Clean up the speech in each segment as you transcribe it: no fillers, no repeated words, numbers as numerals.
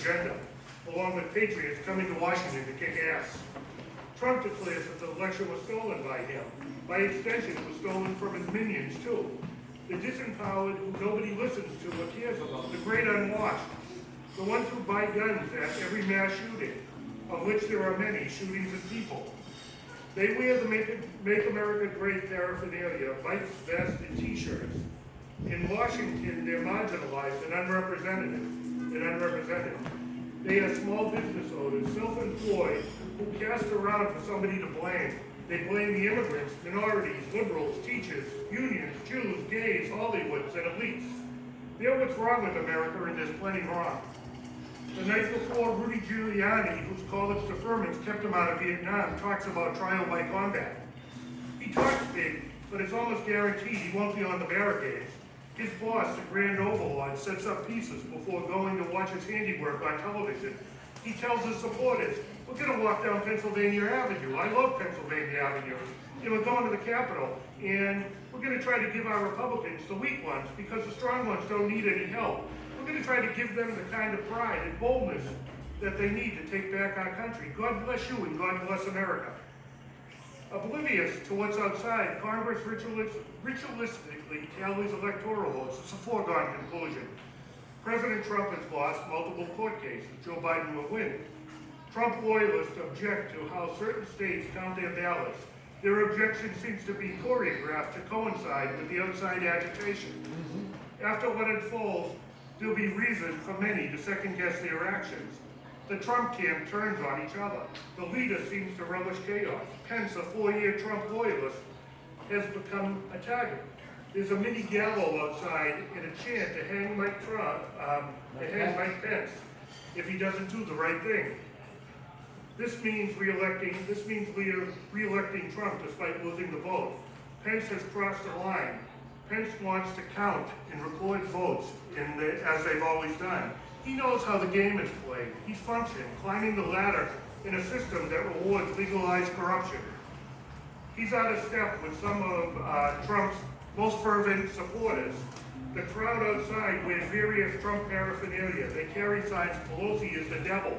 agenda, along with patriots coming to Washington to kick ass. Trump declares that the election was stolen by him. By extension, it was stolen from his minions, too. The disempowered who nobody listens to or cares about, the great unwashed, the ones who buy guns at every mass shooting, of which there are many shootings of people. They wear the Make America Great paraphernalia, bikes, vests, and t-shirts. In Washington, they're marginalized and unrepresented. They are small business owners, self-employed, who cast around for somebody to blame. They blame the immigrants, minorities, liberals, teachers, unions, Jews, gays, Hollywoods, and elites. They're what's wrong with America, and there's plenty wrong. The night before, Rudy Giuliani, whose college deferments kept him out of Vietnam, talks about trial by combat. He talks big, but it's almost guaranteed he won't be on the barricades. His boss, the Grand Overlord, sets up pieces before going to watch his handiwork on television. He tells his supporters, we're going to walk down Pennsylvania Avenue. I love Pennsylvania Avenue. We're going to the Capitol, and we're going to try to give our Republicans the weak ones because the strong ones don't need any help. We're going to try to give them the kind of pride and boldness that they need to take back our country. God bless you and God bless America. Oblivious to what's outside, Congress ritualistically tallies electoral votes. It's a foregone conclusion. President Trump has lost multiple court cases. Joe Biden will win. Trump loyalists object to how certain states count their ballots. Their objection seems to be choreographed to coincide with the outside agitation. After what unfolds, there'll be reason for many to second-guess their actions. The Trump camp turns on each other. The leader seems to relish chaos. Pence, a 4-year Trump loyalist, has become a target. There's a mini gallows outside and a chant to hang Mike Pence if he doesn't do the right thing. This means re-electing Trump despite losing the vote. Pence has crossed the line. Pence wants to count and record votes as they've always done. He knows how the game is played. He's functioning, climbing the ladder in a system that rewards legalized corruption. He's out of step with some of Trump's most fervent supporters. The crowd outside wears various Trump paraphernalia. They carry signs, Pelosi is the devil.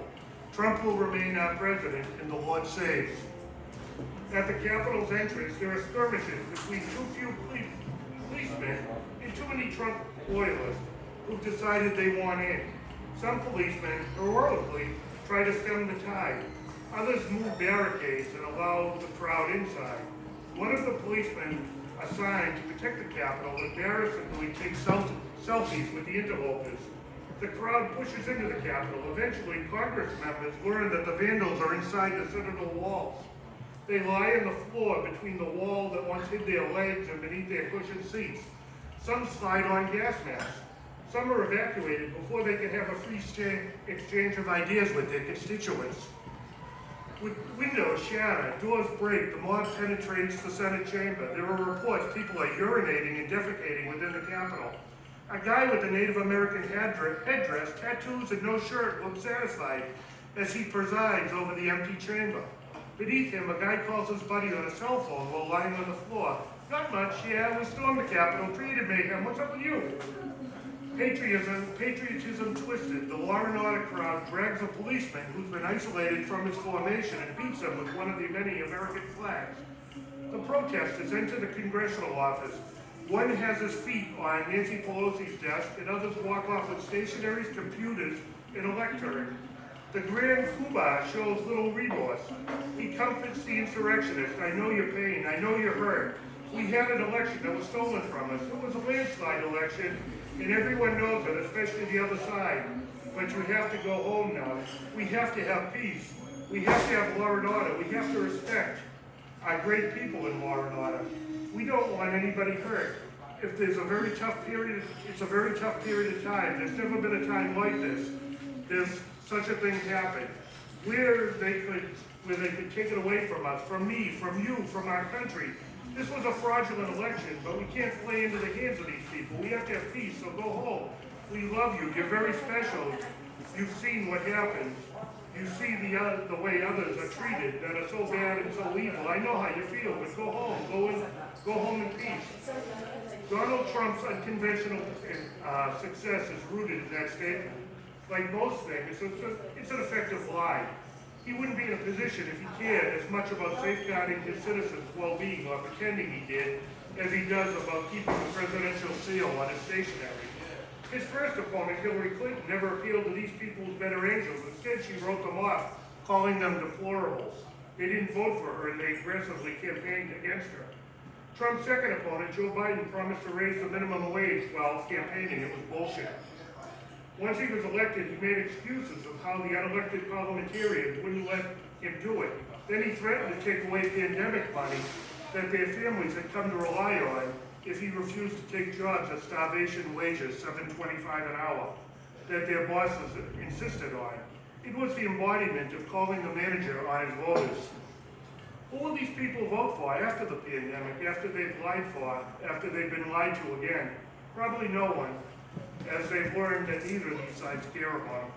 Trump will remain our president, and the Lord saves. At the Capitol's entrance, there are skirmishes between too few policemen and too many Trump loyalists who've decided they want in. Some policemen, heroically, try to stem the tide. Others move barricades and allow the crowd inside. One of the policemen assigned to protect the Capitol embarrassingly takes selfies with the interlopers. The crowd pushes into the Capitol. Eventually, Congress members learn that the vandals are inside the Citadel walls. They lie on the floor between the wall that once hid their legs and beneath their cushioned seats. Some slide on gas masks. Some are evacuated before they can have a free exchange of ideas with their constituents. With windows shatter, doors break, the mob penetrates the Senate chamber. There are reports people are urinating and defecating within the Capitol. A guy with a Native American headdress, tattoos, and no shirt looks satisfied as he presides over the empty chamber. Beneath him, a guy calls his buddy on a cell phone while lying on the floor. Not much, yeah, we stormed the Capitol, created mayhem, what's up with you? Patriotism twisted. The law and order crowd drags a policeman who's been isolated from his formation and beats him with one of the many American flags. The protesters enter the congressional office. One has his feet on Nancy Pelosi's desk, and others walk off with stationaries, computers, and a lectern. The Grand Poobah shows little remorse. He comforts the insurrectionist. I know your pain. I know you're hurt. We had an election that was stolen from us. It was a landslide election, and everyone knows it, especially the other side. But you have to go home now. We have to have peace. We have to have law and order. We have to respect our great people in law and order. We don't want anybody hurt. If there's a very tough period, it's a very tough period of time. There's never been a time like this. There's such a thing happened. Where they could take it away from us, from me, from you, from our country. This was a fraudulent election, but we can't play into the hands of these people. We have to have peace, so go home. We love you. You're very special. You've seen what happens. You see the way others are treated that are so bad and so evil. I know how you feel, but go home. Go home in peace. Donald Trump's unconventional success is rooted in that statement. like most things, it's an effective lie. He wouldn't be in a position if he cared as much about safeguarding his citizens' well-being or pretending he did as he does about keeping the presidential seal on his stationery. His first opponent, Hillary Clinton, never appealed to these people as better angels. Instead, she wrote them off, calling them deplorables. They didn't vote for her and they aggressively campaigned against her. Trump's second opponent, Joe Biden, promised to raise the minimum wage while campaigning. It was bullshit. Once he was elected, he made excuses of how the unelected parliamentarians wouldn't let him do it. Then he threatened to take away pandemic money that their families had come to rely on if he refused to take jobs at starvation wages, $7.25 an hour, that their bosses insisted on. It was the embodiment of calling the manager on his voters. Who will these people vote for after the pandemic, after they've lied for, after they've been lied to again? Probably no one, as they've learned that neither of these sides care about them.